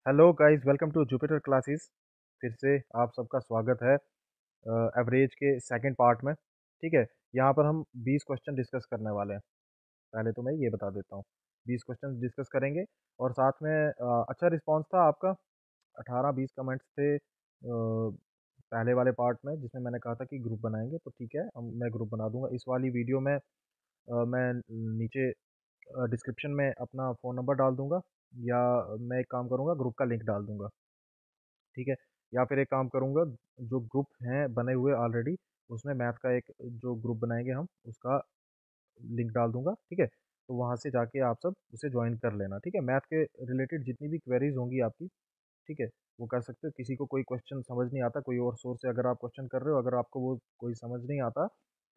Hello guys, welcome to Jupiter classes. फिर से आप सबका स्वागत है एवरेज के सेकंड पार्ट में। ठीक है, यहाँ पर हम 20 क्वेश्चन डिस्कस करने वाले हैं। पहले तो मैं ये बता देता हूँ, 20 क्वेश्चन डिस्कस करेंगे और साथ में अच्छा रिस्पांस था आपका। 18-20 कमेंट्स थे पहले वाले पार्ट में, जिसमें मैंने कहा था कि ग्रुप बनाएंगे। तो ठीक है, मैं ग्रुप बना दूंगा। इस वाली वीडियो में मैं नीचे डिस्क्रिप्शन में अपना फ़ोन नंबर डाल दूंगा, या मैं एक काम करूंगा, ग्रुप का लिंक डाल दूंगा। ठीक है, या फिर एक काम करूँगा, जो ग्रुप हैं बने हुए ऑलरेडी, उसमें मैथ का एक जो ग्रुप बनाएँगे हम, उसका लिंक डाल दूँगा। ठीक है, तो वहाँ से जाके आप सब उसे जॉइन कर लेना। ठीक है, मैथ के रिलेटेड जितनी भी क्वेरीज़ होंगी आपकी, ठीक है, वो कर सकते हो। किसी को कोई क्वेश्चन समझ नहीं आता, कोई और सोर्स से अगर आप क्वेश्चन कर रहे हो, अगर आपको वो कोई समझ नहीं आता,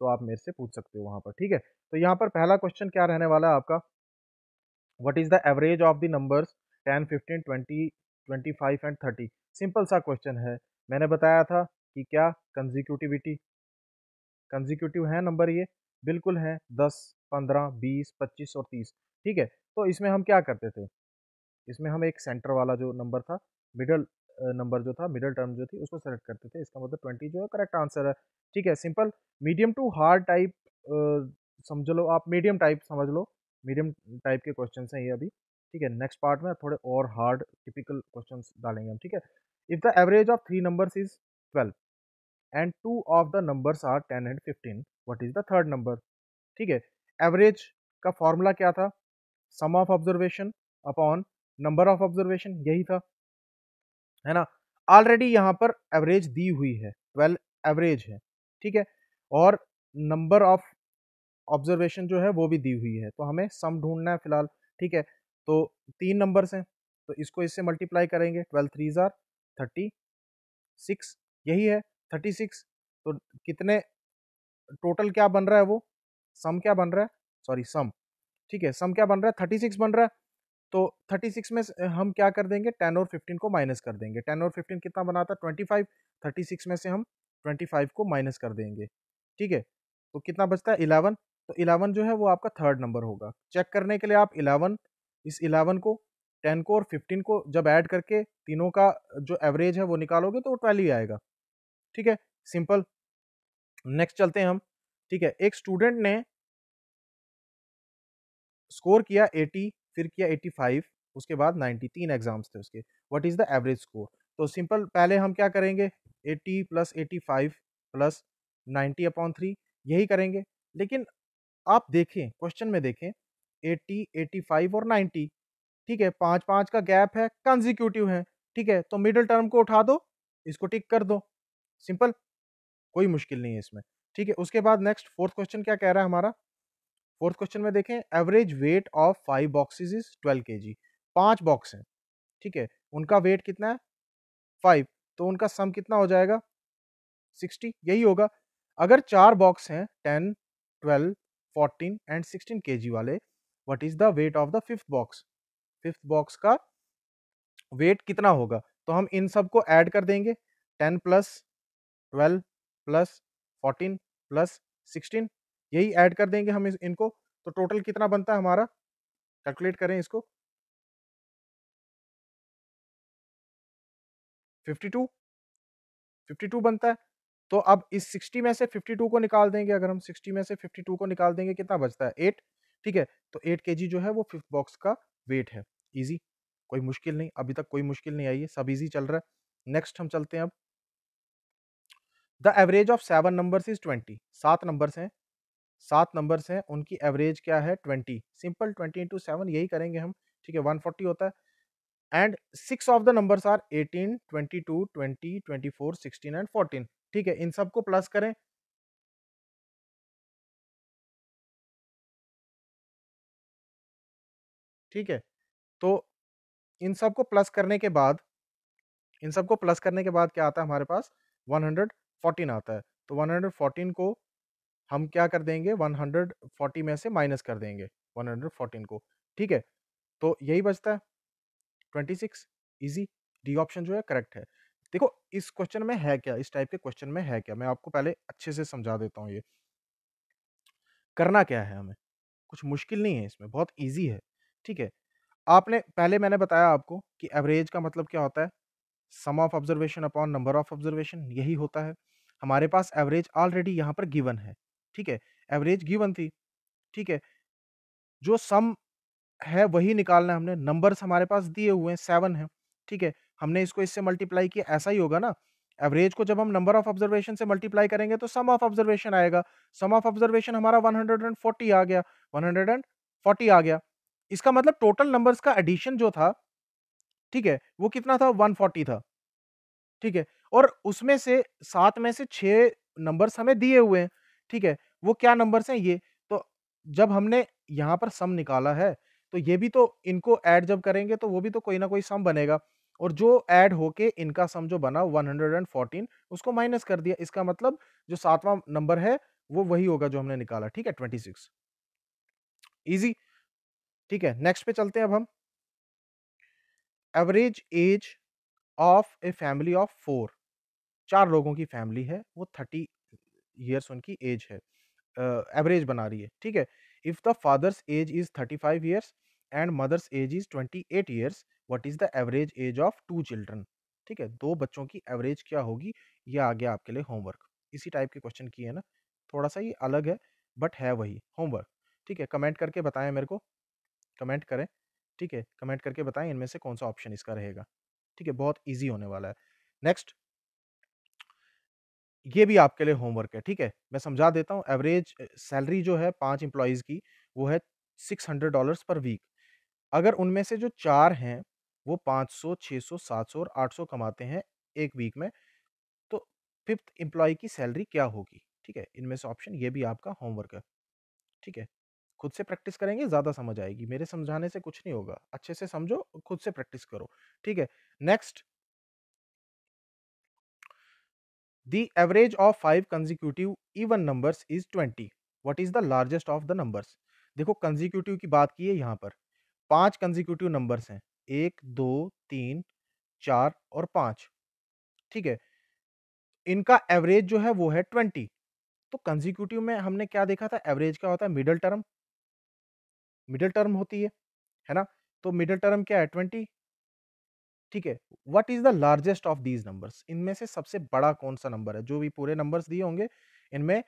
तो आप मेरे से पूछ सकते हो वहाँ पर। ठीक है, तो यहाँ पर पहला क्वेश्चन क्या रहने वाला है आपका, what is the average of the numbers 10, 15, 20, 25 and 30। Simple सा क्वेश्चन है। मैंने बताया था कि क्या कंजिक्यूटिविटी, कंजिक्यूटिव है नंबर ये, बिल्कुल है। 10, 15, 20, 25 और 30। ठीक है, तो इसमें हम क्या करते थे, इसमें हम एक सेंटर वाला जो नंबर था, मिडल नंबर जो था, मिडल टर्म जो थी, उसको सेलेक्ट करते थे। इसका मतलब 20 जो है करेक्ट आंसर है। ठीक है, simple. Medium to hard type समझ लो, आप मीडियम टाइप समझ लो। मीडियम टाइप के क्वेश्चन हैं ये अभी। ठीक है, नेक्स्ट पार्ट में थोड़े और हार्ड टिपिकल क्वेश्चन डालेंगे हम। ठीक है, if the average of three numbers is 12 and two of the numbers are 10 and 15, what is the third number. ठीक है, एवरेज का फॉर्मूला क्या था, sum of observation upon number of observation, यही था, है ना। ऑलरेडी यहाँ पर एवरेज दी हुई है, 12 एवरेज है। ठीक है, और नंबर ऑफ ऑब्जर्वेशन जो है वो भी दी हुई है, तो हमें सम ढूंढना है फिलहाल। ठीक है, तो तीन नंबर्स हैं, तो इसको इससे मल्टीप्लाई करेंगे। 12 थ्री जार 36, यही है 36। तो कितने टोटल क्या बन रहा है, वो सम क्या बन रहा है, सॉरी सम। ठीक है, सम क्या बन रहा है, 36 बन रहा है। तो 36 में से हम क्या कर देंगे, 10 और 15 को माइनस कर देंगे। 10 और 15 कितना बनाता है, 25। 36 में से हम 25 को माइनस कर देंगे। ठीक है, तो कितना बचता है, 11। तो 11 जो है वो आपका थर्ड नंबर होगा। चेक करने के लिए आप 11, इस 11 को, 10 को और 15 को जब ऐड करके तीनों का जो एवरेज है वो निकालोगे तो 12 ही आएगा। ठीक है, सिंपल। नेक्स्ट चलते हैं हम। ठीक है, एक स्टूडेंट ने स्कोर किया 80, फिर किया 85, उसके बाद 90, तीन एग्जाम्स थे उसके। What is the average score. तो सिंपल, पहले हम क्या करेंगे, 80 प्लस 85 प्लस 90 अपॉन 3, यही करेंगे। लेकिन आप देखें, क्वेश्चन में देखें, 80, 85 और 90। ठीक है, 5-5 का गैप है, कंजिक्यूटिव है। ठीक है, तो मिडिल टर्म को उठा दो, इसको टिक कर दो, सिंपल, कोई मुश्किल नहीं है इसमें। ठीक है, उसके बाद नेक्स्ट फोर्थ क्वेश्चन क्या कह रहा है हमारा। फोर्थ क्वेश्चन में देखें, average weight of 5 boxes is 12 KG. 5 box हैं, ठीक है, उनका वेट कितना है, 5। तो उनका सम कितना हो जाएगा, 60, यही होगा। अगर 4 बॉक्स हैं, 10, 12, 14 एंड 16 केजी वाले, what is the weight of the fifth box. Fifth box का वेट कितना होगा। तो हम इन सबको ऐड कर देंगे, 10 प्लस 12 प्लस 14 प्लस 16, यही ऐड कर देंगे हम इनको। तो टोटल कितना बनता है हमारा, कैलकुलेट करें इसको, 52, 52 बनता है। तो अब इस 60 में से 52 को निकाल देंगे। अगर हम 60 में से 52 को निकाल देंगे, कितना बचता है, 8। ठीक है, तो 8 केजी जो है वो फिफ्थ बॉक्स का वेट है। इजी, कोई मुश्किल नहीं, अभी तक कोई मुश्किल नहीं आई है, सब इजी चल रहा है। नेक्स्ट हम चलते हैं अब। The average of 7 numbers is 20। 7 numbers हैं, 7 नंबर्स हैं, उनकी एवरेज क्या है, 20। सिंपल, 20 इंटू 7, यही करेंगे हम। ठीक है, 140 होता है। And 6 of the numbers are 18, 22, 20, 24, 16 and 14। ठीक है, इन सबको प्लस करें। ठीक है, तो इन सबको प्लस करने के बाद, इन सबको प्लस करने के बाद क्या आता है हमारे पास, 114 आता है। तो 114 को हम क्या कर देंगे, 140 में से माइनस कर देंगे 114 को। ठीक है, तो यही बचता है 26। इजी, डी ऑप्शन जो है करेक्ट है। देखो, इस क्वेश्चन में है क्या, इस टाइप के क्वेश्चन में है क्या, मैं आपको पहले अच्छे से समझा देता हूँ। ये करना क्या है हमें, कुछ मुश्किल नहीं है इसमें, बहुत ईज़ी है। ठीक है? आपने पहले मैंने बताया आपको कि एवरेज का मतलब क्या होता है? Sum of observation upon number of observation, यही होता है। हमारे पास एवरेज ऑलरेडी यहाँ पर गिवन है, ठीक है? एवरेज गिवन थी, ठीक है? जो सम है वही निकालना है हमने, नंबर्स हमारे पास दिए हुए हैं 7 हैं, ठीक है? हमने इसको इससे मल्टीप्लाई किया, ऐसा ही होगा ना? एवरेज को जब हम नंबर ऑफ ऑब्जर्वेशन से मल्टीप्लाई करेंगे तो सम ऑफ ऑब्जर्वेशन आएगा। सम ऑफ ऑब्जर्वेशन हमारा 140 आ गया, 140 आ गया। इसका मतलब टोटल नंबर्स का एडिशन जो था, ठीक है? वो कितना था? 140 था, ठीक है? और उसमें से 7 में से 6 नंबर्स हमें दिए हुए हैं, ठीक है? वो क्या नंबर्स हैं? ये। तो जब हमने यहाँ पर सम निकाला है, तो ये भी तो इनको ऐड जब करेंगे तो वो भी तो कोई ना कोई सम बनेगा और जो ऐड होके इनका सम जो बना 114 उसको माइनस कर दिया। इसका मतलब जो 7वां नंबर है, वो वही होगा जो हमने निकाला, ठीक है? 26। ईज़ी, ठीक है? नेक्स्ट पे चलते हैं अब हम। Average age of a family of 4, 4 लोगों की फैमिली है, वो 30 इयर्स उनकी एज है। एवरेज बना रही है, ठीक है? If the father's age is 35 years and mother's age is 28 years, what is the average age of two children? ठीक है, दो बच्चों की एवरेज क्या होगी? ये आ गया आपके लिए होमवर्क। इसी टाइप के क्वेश्चन किए हैं ना, थोड़ा सा ये अलग है बट है वही होमवर्क। ठीक है, कमेंट करके बताएं मेरे को, कमेंट करें, ठीक है? कमेंट करके बताएं इनमें से कौन सा ऑप्शन इसका रहेगा। ठीक है, बहुत ईजी होने वाला है। नेक्स्ट, ये भी आपके लिए होमवर्क है, ठीक है? मैं समझा देता हूँ। एवरेज सैलरी जो है 5 एम्प्लॉइज़ की, वो है $600 पर वीक। अगर उनमें से जो 4 हैं, वो 500, 600, 700 और 800 कमाते हैं 1 वीक में, तो 5th एम्प्लॉयी की सैलरी क्या होगी? ठीक है? इनमें से ऑप्शन ये भी आपका होमवर्क है, ठीक है? खुद से प्रैक्टिस करेंगे ज़्यादा समझ आएगी, मेरे समझाने से कुछ नहीं होगा। अच्छे से समझो, खुद से प्रैक्टिस करो, ठीक है? Next, The average of 5 consecutive even numbers is 20. What is the largest of the numbers? देखो कंसेक्यूटिव की बात की है यहाँ पर। 5 कंसेक्यूटिव नंबर्स हैं। 1, 2, 3, 4 और 5। ठीक है? इनका एवरेज जो है वो है 20। तो कंसेक्यूटिव में हमने क्या देखा था? एवरेज क्या होता है? मिडल टर्म होती है ना? तो मिडल टर्म क्या है? 20। ठीक है? What is the largest of these numbers? इनमें से सबसे बड़ा कौन-सा नंबर है? जो भी पूरे नंबर्स दिए होंगे, इनमें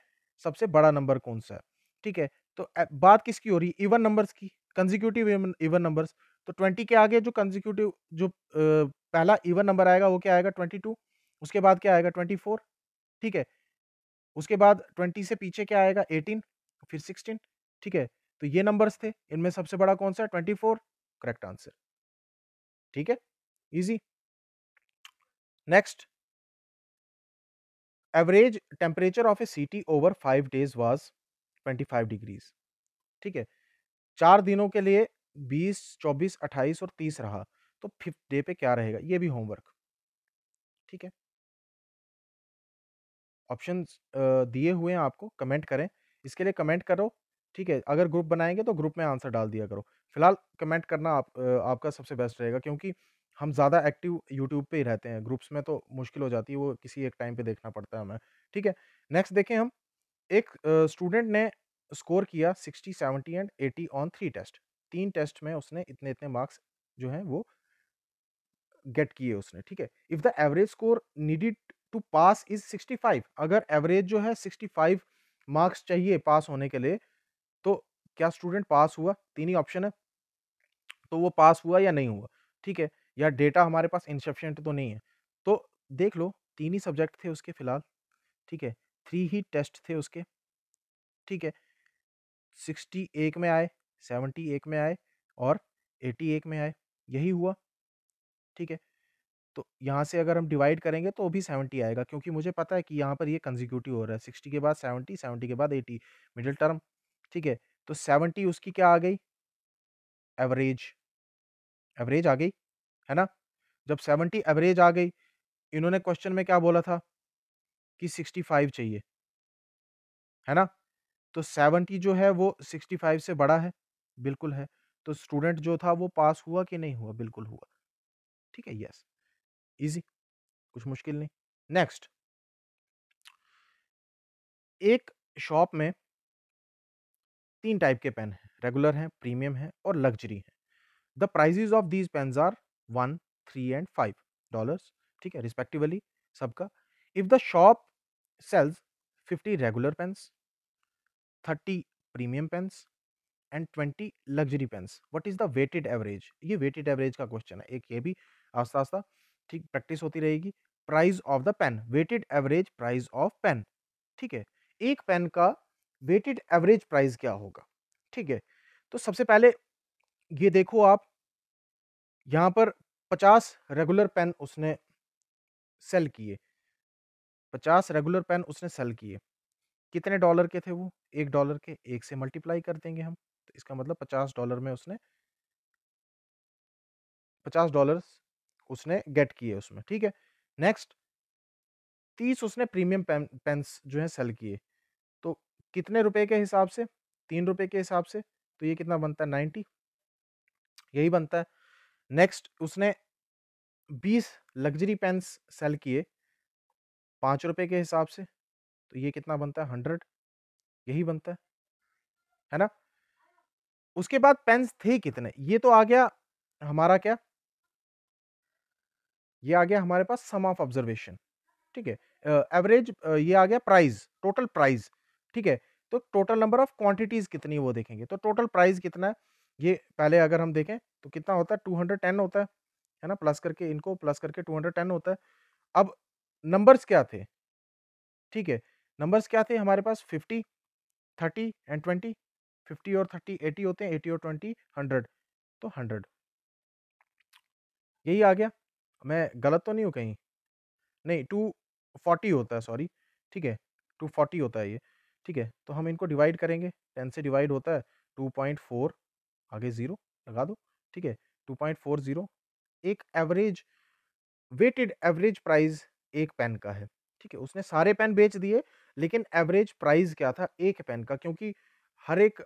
सबसे बड़ा नंबर कौन-सा है? ठीक है? तो बात किसकी हो रही है? इवन नंबर्स की, कंसेक्यूटिव इवन इवन नंबर्स। तो 20 के आगे जो कंसेक्यूटिव जो पहला इवन नंबर आएगा, वो क्या आएगा? 22। उसके बाद क्या आएगा? 24। ठीक है? उसके बाद 20 से पीछे क्या आएगा? 18, फिर 16। ठीक है? तो ये नंबर्स थे। इनमें सबसे बड़ा कौन-सा है? 24, करेक्ट आंसर। ठीक है? Easy. Next, average temperature of A city over 5 days was 25 degrees. ठीक है, 4 दिनों के लिए 20, 24, 28 और 30 रहा, तो 5th डे पे क्या रहेगा? ये भी होमवर्क। ठीक है, ऑप्शंस दिए हुए हैं आपको, कमेंट करें। इसके लिए कमेंट करो, ठीक है? अगर ग्रुप बनाएंगे तो ग्रुप में आंसर डाल दिया करो। फिलहाल कमेंट करना आपका सबसे बेस्ट रहेगा, क्योंकि हम ज़्यादा एक्टिव यूट्यूब पे ही रहते हैं, ग्रुप्स में तो मुश्किल हो जाती है, वो किसी एक टाइम पे देखना पड़ता है हमें। ठीक है, नेक्स्ट देखें हम। एक स्टूडेंट ने स्कोर किया 60, 70 एंड 80 ऑन 3 टेस्ट। 3 टेस्ट में उसने इतने-इतने मार्क्स जो हैं वो गेट किए उसने, ठीक है? If the average score needed to pass is 65, अगर एवरेज जो है 65 मार्क्स चाहिए पास होने के लिए, तो क्या स्टूडेंट पास हुआ? 3 ही ऑप्शन है, तो वो पास हुआ या नहीं हुआ, ठीक है? या डेटा हमारे पास इनसफिशिएंट तो नहीं है। तो देख लो, 3 ही सब्जेक्ट थे उसके फिलहाल, ठीक है? 3 ही टेस्ट थे उसके, ठीक है? 60 एक में आए, 70 एक में आए और 80 एक में आए, यही हुआ, ठीक है? तो यहाँ से अगर हम डिवाइड करेंगे तो भी 70 आएगा, क्योंकि मुझे पता है कि यहाँ पर ये कंसेक्यूटिव हो रहा है, 60 के बाद 70, 70 के बाद 80, मिडल टर्म, ठीक है? तो 70 उसकी क्या आ गई? एवरेज, एवरेज आ गई, है ना? जब 70 एवरेज आ गई, इन्होंने क्वेश्चन में क्या बोला था कि 65 चाहिए, है ना? तो 70 जो है वो 65 से बड़ा है, बिल्कुल है। तो स्टूडेंट जो था वो पास हुआ कि नहीं हुआ? बिल्कुल हुआ। ठीक है? यस, ईज़ी, कुछ मुश्किल नहीं। नेक्स्ट, एक शॉप में 3 टाइप के पेन हैं, रेगुलर हैं, प्रीमियम हैं और लग्ज़री हैं। The prices of these pens are 1, 3 and $5, ठीक है, रिस्पेक्टिवली सबका। If the shop sells 50 regular pens, 30 premium pens and 20 luxury pens, what is the weighted average? ये वेटेड एवरेज का क्वेश्चन है, एक ये भी आस्ता आस्ता ठीक प्रैक्टिस होती रहेगी। Price of the pen, weighted average price of pen, ठीक है, एक पेन का वेटेड एवरेज प्राइस क्या होगा? ठीक है, तो सबसे पहले ये देखो आप, यहां पर 50 रेगुलर पेन उसने सेल किए, 50 रेगुलर पेन उसने सेल किए, कितने डॉलर के थे वो? $1 के, 1 से मल्टीप्लाई कर देंगे हम, तो इसका मतलब $50 में उसने $50 उसने गेट किए उसमें, ठीक है। नेक्स्ट 30 उसने प्रीमियम पेन्स जो है सेल किए, तो कितने रुपए के हिसाब से? 3 रुपए के हिसाब से, तो ये कितना बनता है? 90, यही बनता है। नेक्स्ट उसने 20 लग्जरी पेन्स सेल किए 5 रुपए के हिसाब से, तो ये कितना बनता है? 100, यही बनता है ना? उसके बाद पेन्स थे कितने? ये तो आ गया हमारा क्या? ये आ गया हमारे पास सम ऑफ ऑब्जर्वेशन, ठीक है। एवरेज ये आ गया प्राइस, टोटल प्राइस, ठीक है। तो टोटल नंबर ऑफ क्वांटिटीज कितनी है वो देखेंगे, तो टोटल प्राइस कितना है? ये पहले अगर हम देखें तो कितना होता है? 210 होता है ना, प्लस करके इनको प्लस करके 210 होता है। अब नंबर्स क्या थे? ठीक है, नंबर्स क्या थे हमारे पास? 50, 30 एंड 20, 50 और 30 80 होते हैं, 80 और 20 100, तो 100, यही आ गया। मैं गलत तो नहीं हूँ कहीं? नहीं, 240 होता है, सॉरी, ठीक है, 240 होता है ये, ठीक है। तो हम इनको डिवाइड करेंगे, 10 से डिवाइड होता है, 2.4 आगे 0 लगा दो, ठीक है, 2.40 एक एवरेज, वेटेड एवरेज प्राइस एक पेन का है, ठीक है। उसने सारे पेन बेच दिए, लेकिन एवरेज प्राइस क्या था एक पेन का? क्योंकि हर एक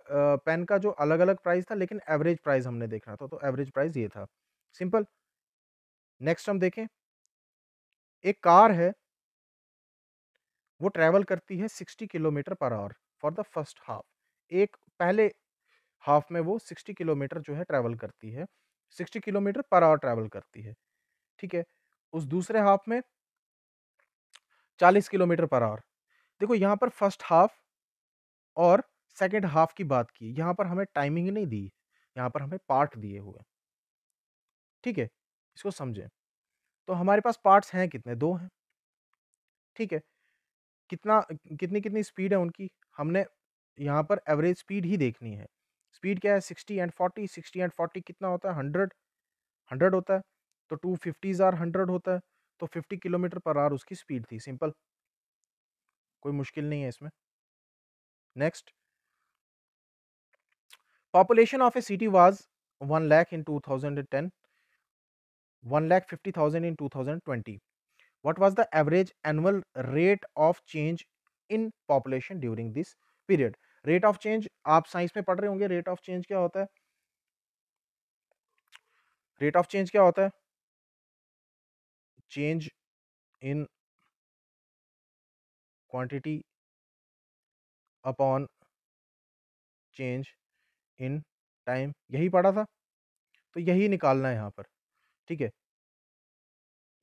पेन का जो अलग-अलग प्राइस था, लेकिन एवरेज प्राइस हमने देखना था, तो एवरेज प्राइस ये था, सिंपल। नेक्स्ट हम देखें, एक कार है, वो ट्रैवल करती है 60 kilometre per hour for the first half. एक पहले हाफ में वो 60 किलोमीटर जो है ट्रैवल करती है, 60 किलोमीटर पर आवर ट्रैवल करती है, ठीक है। उस दूसरे हाफ में 40 किलोमीटर पर आवर। देखो यहाँ पर फर्स्ट हाफ और सेकंड हाफ की बात की, यहाँ पर हमें टाइमिंग नहीं दी, यहाँ पर हमें पार्ट दिए हुए, ठीक है, इसको समझें। तो हमारे पास पार्ट्स हैं कितने? 2 हैं, ठीक है। कितना कितनी-कितनी स्पीड है उनकी? हमने यहाँ पर एवरेज स्पीड ही देखनी है। स्पीड क्या है? 60 एंड 40, 60 एंड 40 कितना होता है? 100, 100 होता है। तो 250 आर 100 होता है। तो 50 किलोमीटर पर आवर उसकी स्पीड थी, सिंपल, कोई मुश्किल नहीं है इसमें। Next, population of A city was 1 lakh in 2010, 1,50,000 in 2020. What was the average annual rate of change in population during this period? Rate of change आप साइंस में पढ़ रहे होंगे, रेट ऑफ चेंज क्या होता है? रेट ऑफ चेंज क्या होता है? Change in quantity upon change in time, यही पढ़ा था, तो यही निकालना है यहाँ पर, ठीक है।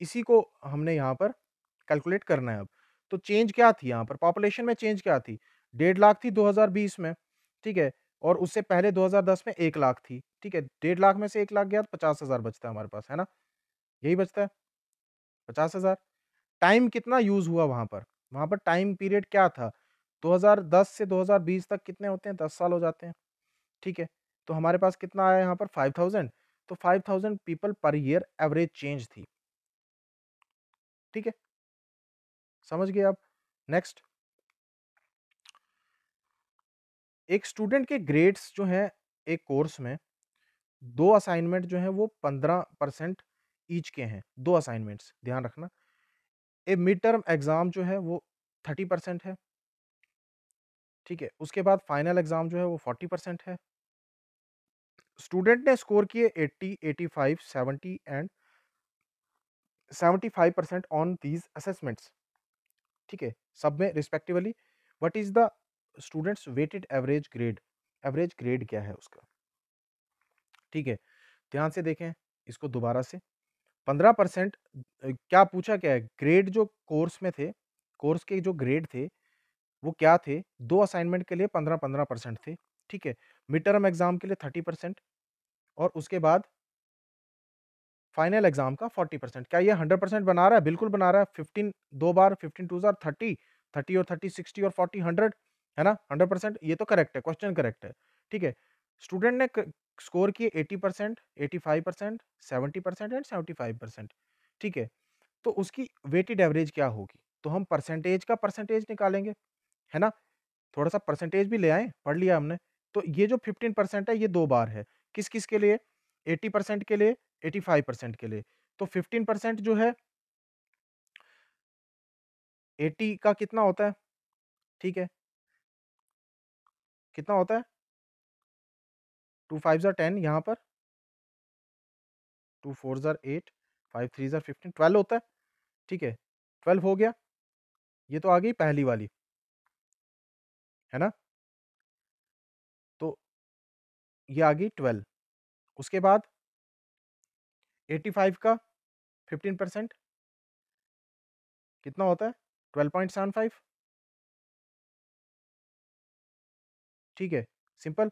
इसी को हमने यहाँ पर कैलकुलेट करना है अब। तो चेंज क्या थी यहाँ पर? पॉपुलेशन में चेंज क्या थी? 1.5 लाख थी 2020 में, ठीक है, और उससे पहले 2010 में 1 लाख थी, ठीक है। 1.5 लाख में से 1 लाख गया तो 50,000 बचता है हमारे पास, है ना? यही बचता है, 50,000। टाइम कितना यूज़ हुआ वहाँ पर? वहाँ पर टाइम पीरियड क्या था? 2010 से 2020 तक कितने होते हैं? 10 साल हो जाते हैं, ठीक है। तो हमारे पास कितना आया यहाँ पर? 5,000, तो 5,000 people per year average change थी, ठीक है। समझ गए आप? नेक्स्ट, एक स्टूडेंट के ग्रेड्स जो हैं एक कोर्स में, 2 असाइनमेंट जो हैं वो 15% ईच के हैं, 2 असाइनमेंट्स, ध्यान रखना। ए मिड टर्म एग्ज़ाम जो है वो 30% है, ठीक है। उसके बाद फाइनल एग्ज़ाम जो है वो 40% है। स्टूडेंट ने स्कोर किए 80, 85, 70 एंड 75% ऑन दीज़ असेसमेंट्स, ठीक है, सब में respectively. What is the students weighted average grade? Average grade क्या है उसका? ठीक है। ध्यान से देखें इसको दोबारा से। 15% क्या पूछा क्या है? ग्रेड जो कोर्स में थे, कोर्स के जो ग्रेड थे, वो क्या थे? 2 असाइनमेंट के लिए 15-15% थे, ठीक है? मिड टर्म एग्ज़ाम के लिए 30% और उसके बाद फाइनल एग्ज़ाम का 40%। क्या ये 100% बना रहा है? बिल्कुल बना रहा है। 15 2 बार 15 2 ज़ार 30, 30 और 30 60 और 40 100 है ना? 100% ये तो करेक्ट है, क्वेश्चन करेक्ट है, ठीक है? स्टूडेंट ने क स्कोर किए 80%, 85%, 70% एंड 75%, ठीक है? तो उसकी वेटेड एवरेज क्या होगी? तो हम परसेंटेज का परसेंटेज निकालेंगे, है ना? थोड़ा-सा परसेंटेज भी ले आएँ, पढ़ लिया हमने। तो ये जो 15% है ये 2 बार है। किस-किस के लिए? 80% के लिए, 85% के लिए। तो 15% जो है 80 का कितना होता है? ठीक है, कितना होता है? 2 5 ज़ा 10 यहाँ पर, 2 4 ज़ा 8, 5 3 ज़ा 15, 12 होता है, ठीक है? 12 हो गया, ये तो आ गई पहली वाली, है ना? तो ये आ गई 12, उसके बाद 85 का 15% कितना होता है? 12.75, ठीक है, सिंपल।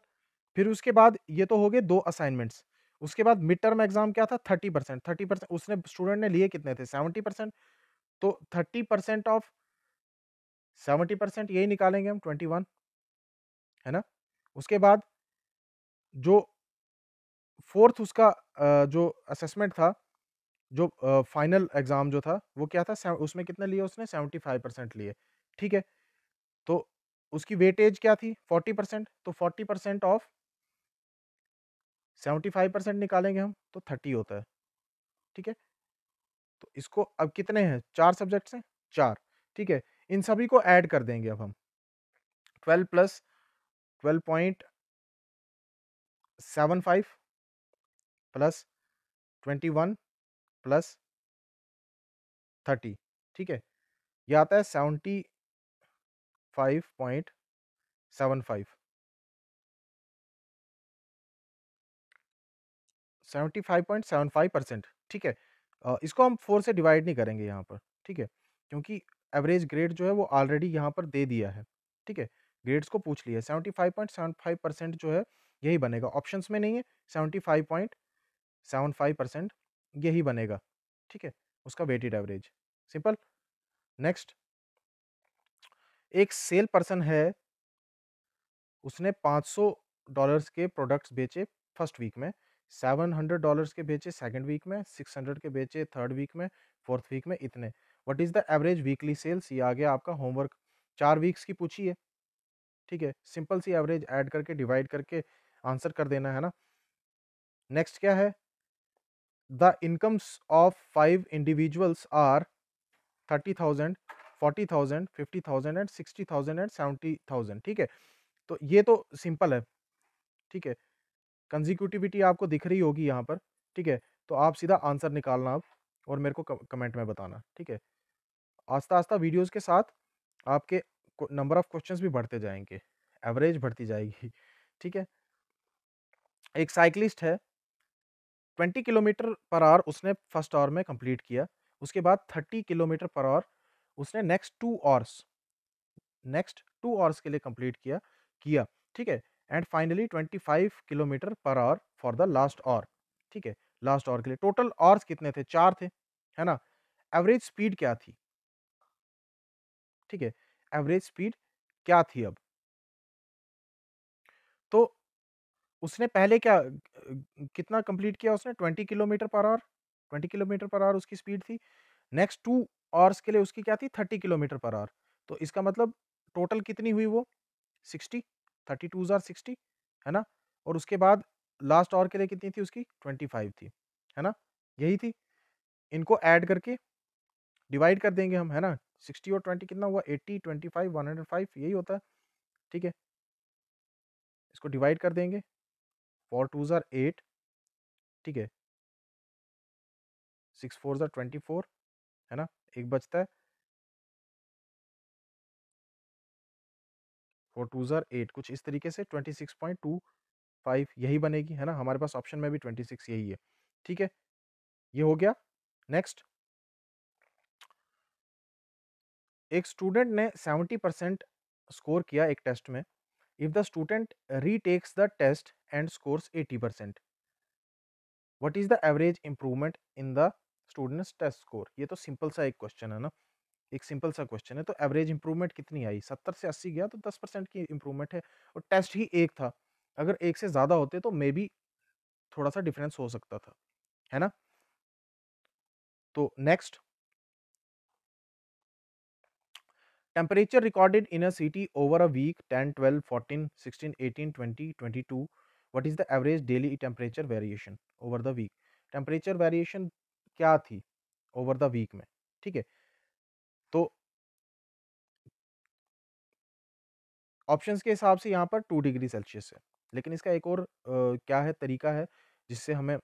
फिर उसके बाद ये तो हो गए 2 असाइनमेंट्स। उसके बाद मिड टर्म एग्ज़ाम क्या था? 30%, 30% उसने स्टूडेंट ने लिए कितने थे? 70%, तो 30% ऑफ 70% यही निकालेंगे हम 21, है ना? उसके बाद जो 4th उसका जो असेसमेंट था, जो फाइनल एग्ज़ाम जो था, वो क्या था? उसमें कितने लिए उसने? 75% लिए, ठीक है? तो उसकी वेटेज क्या थी? 40%, तो 40% ऑफ 75% निकालेंगे हम, तो 30 होता है, ठीक है? तो इसको अब कितने हैं? 4 सब्जेक्ट्स हैं? 4, ठीक है? इन सभी को ऐड कर देंगे अब हम। 12 प्लस 12.75 प्लस 21 प्लस 30, ठीक है? ये आता है 75.75, 75.75%, ठीक है? इसको हम 4 से डिवाइड नहीं करेंगे यहाँ पर, ठीक है? क्योंकि एवरेज ग्रेड जो है वो ऑलरेडी यहाँ पर दे दिया है, ठीक है? ग्रेड्स को पूछ लिया है, 75.75% जो है यही बनेगा, ऑप्शंस में नहीं है, 75.75% यही बनेगा, ठीक है? उसका वेटेड एवरेज, सिंपल। नेक्स्ट, एक सेल पर्सन है, उसने $500 के प्रोडक्ट्स बेचे फर्स्ट वीक में, $700 के बेचे सेकंड वीक में, 600 के बेचे थर्ड वीक में, फोर्थ वीक में इतने। What is the average weekly sales? ये आ गया आपका होमवर्क। 4 वीक्स की पूछी है, ठीक है? सिंपल सी एवरेज ऐड करके डिवाइड करके आंसर कर देना है ना। नेक्स्ट क्या है? The incomes of 5 individuals are 30,000, 40,000, 50,000 and 60,000 and 70,000, ठीक है? तो ये तो सिंपल है, ठीक है? कंसेक्यूटिविटी आपको दिख रही होगी यहाँ पर, ठीक है? तो आप सीधा आंसर निकालना अब और मेरे को कमेंट में बताना, ठीक है? आस्ता-आस्ता वीडियोज़ के साथ आपके नंबर ऑफ क्वेश्चंस भी बढ़ते जाएँगे, एवरेज बढ़ती जाएगी, ठीक है? एक साइक्लिस्ट है, 20 किलोमीटर पर आवर उसने फर्स्ट आवर में कंप्लीट किया, उसके बाद 30 किलोमीटर पर आवर उसने नेक्स्ट 2 आवर्स के लिए कंप्लीट किया किया, ठीक है? And finally 25 kilometre per hour for the last hour, ठीक है? लास्ट आवर के लिए टोटल आवर्स कितने थे? 4 थे, है ना? एवरेज स्पीड क्या थी? ठीक है? एवरेज स्पीड क्या थी अब? तो उसने पहले क्या कितना कंप्लीट किया उसने? 20 kilometre per hour, 20 kilometre per hour उसकी स्पीड थी। नेक्स्ट 2 आवर्स के लिए उसकी क्या थी? 30 किलोमीटर पर आवर। तो इसका मतलब टोटल कितनी हुई वो? 60, 32 आर 60, है ना? और उसके बाद लास्ट आवर के लिए कितनी थी उसकी? 25 थी, है ना? यही थी। इनको ऐड करके डिवाइड कर देंगे हम, है ना? 60 और 20 कितना हुआ? 80, 25, 105 यही होता है, ठीक है? इसको डिवाइड कर देंगे, 4 2s आर 8, ठीक है? 6 4s आर 24, है ना? एक बचता है, 4 2s आर 8 कुछ इस तरीके से 26.25 5 यही बनेगी, है ना? हमारे पास ऑप्शन में भी 26 यही है, ठीक है? ये हो गया। नेक्स्ट, एक स्टूडेंट ने 70% स्कोर किया एक टेस्ट में। If the student retakes the test and scores 80%, what is the average improvement in the students test score? ये तो सिंपल सा एक क्वेश्चन है ना, एक सिंपल सा क्वेश्चन है। तो एवरेज इंप्रूवमेंट कितनी आई? 70 से 80 गया तो 10% की इंप्रूवमेंट है, और टेस्ट ही एक था। अगर एक से ज्यादा होते तो मे बी थोड़ा सा डिफरेंस हो सकता था, है ना? तो next, temperature recorded in a city over a week 10, 12, 14, 16, 18, 20, 22, what is the average daily temperature variation over the week? Temperature variation क्या थी ओवर द वीक में? ठीक है, तो ऑप्शंस के हिसाब से यहाँ पर 2 डिग्री सेल्सियस है, लेकिन इसका एक और क्या है तरीका है जिससे हमें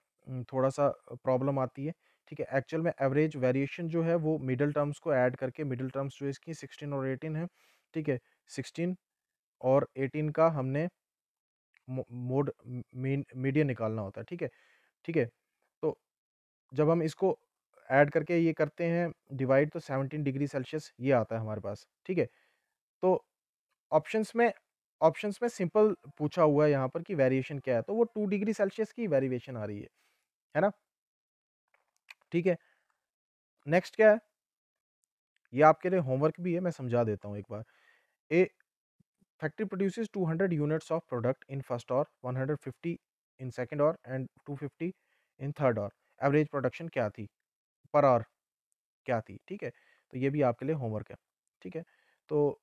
थोड़ा-सा प्रॉब्लम आती है, ठीक है? एक्चुअल में एवरेज वेरिएशन जो है वो मिडल टर्म्स को ऐड करके, मिडल टर्म्स जो इसकी 16 और 18 है, ठीक है? 16 और 18 का हमने मोड मीन मीडियन निकालना होता है, ठीक है? ठीक है? तो जब हम इसको ऐड करके ये करते हैं डिवाइड, तो 17 डिग्री सेल्सियस ये आता है हमारे पास, ठीक है? तो ऑप्शंस में ऑप्शंस में सिंपल पूछा हुआ है यहाँ पर कि वेरिएशन क्या है, तो वो 2 डिग्री सेल्सियस की वेरिएशन आ रही है ना? ठीक है, नेक्स्ट क्या है? ये आपके लिए होमवर्क भी है, मैं समझा देता हूँ एक बार। A factory produces 200 units of product in first hour, 150 in second hour and 250 in third hour. Average production क्या थी पर आवर, क्या थी? ठीक है, तो ये भी आपके लिए होमवर्क है, ठीक है? तो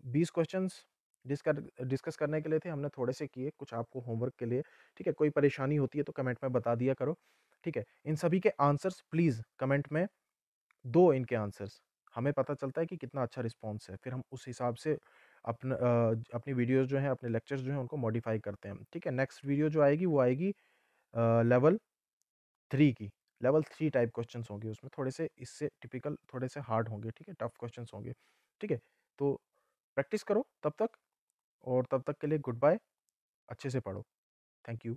20 क्वेश्चंस डिस्कस करने के लिए थे, हमने थोड़े से किए, कुछ आपको होमवर्क के लिए, ठीक है? कोई परेशानी होती है तो कमेंट में बता दिया करो, ठीक है? इन सभी के आंसर्स प्लीज़ कमेंट में दो, इनके आंसर्स, हमें पता चलता है कि कितना अच्छा रिस्पॉन्स है, फिर हम उस हिसाब से अपनी वीडियोज़ जो हैं, अपने लेक्चर्स जो हैं, उनको मॉडिफ़ाई करते हैं, ठीक है? नेक्स्ट वीडियो जो आएगी वो आएगी लेवल 3 की। लेवल 3 टाइप क्वेश्चंस होंगे उसमें, थोड़े से इससे टिपिकल, थोड़े से हार्ड होंगे, ठीक है? टफ क्वेश्चंस होंगे, ठीक है? तो प्रैक्टिस करो तब तक, और तब तक के लिए गुड बाय, अच्छे से पढ़ो। Thank you.